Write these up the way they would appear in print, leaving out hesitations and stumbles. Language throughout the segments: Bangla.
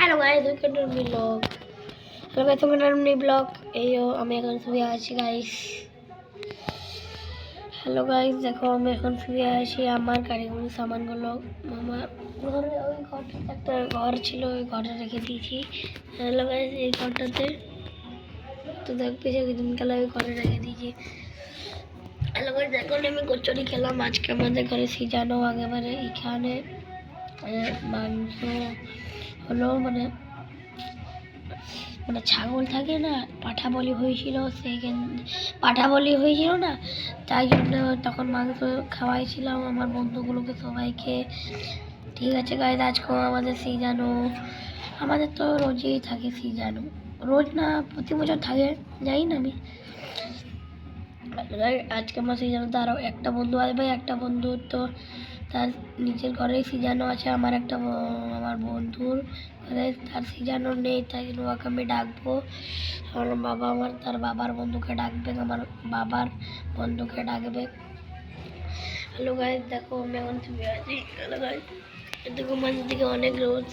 Hello guys, welcome to me blog. Hello guys, welcome to me blog. এই আমি এখন শুয়ে আছি গাইস। হ্যালো গাইস, দেখো আমি এখন শুয়ে আছি। আমার কারিগরি সামানগুলো আমার ঘরে, ওই ঘরটাতে একটা ঘর ছিল, ওই ঘরে রেখে দিয়েছি। হ্যালো গাইস, এই ঘরটাতে তো দেখতে দিন কালে ওই ঘরে রেখে দিয়েছি। হ্যালো গাইস, এখন আমি কচুরি খেলাম। আজকে আমাদের ঘরে সিজানো একেবারে এখানে মাংস হলো, মানে ছাগল থাকে না, পাঠা বলি হয়েছিল, পাঠা বলি হয়েছিল না, তাই জন্য তখন মাংস খাওয়াইছিলাম আমার বন্ধুগুলোকে, সবাইকে। ঠিক আছে গাইস, আজকেও আমাদের সিজানো, আমাদের তো রোজই থাকে সিজানো, রোজ না প্রতি বছর থাকে, জানি না আমি। আজকে আমার সিজানো তো আরও একটা বন্ধু আসবে, একটা বন্ধু তো তার নিজের ঘরেই সিজানো আছে, আমার বন্ধুর ঘরে তার সিজানো নেই, তাই জন্য ওকে আমি ডাকবো। আমার বাবা তার বাবার বন্ধুকে ডাকবে, আমার বাবার বন্ধুকে ডাকবে। হ্যালো গাইস, দেখো আমি এখন শুয়ে আছি। হ্যালো গাইস, দেখো মাঝে দিকে অনেক রোদ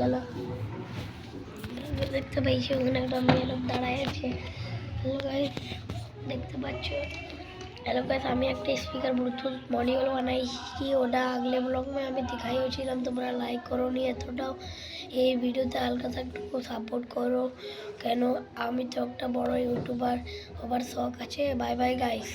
গেল, দেখতে পাইছি ওখানে একটা মেয়ে লোক দাঁড়ায় আছে। হ্যালো গাইস, দেখতে পাচ্ছ? হ্যালো গাইস, আমি একটা স্পিকার ব্লুটুথ মডিউল বানাইছি, ওটা আগলে ব্লগ में আমি দেখাইছিলাম, তোমরা লাইক করো নি এতটাও। এই ভিডিওতে হালকা একটু সাপোর্ট করো, কেন আমি তো একটা বড় ইউটিউবার হবার শখ আছে। Bye bye guys.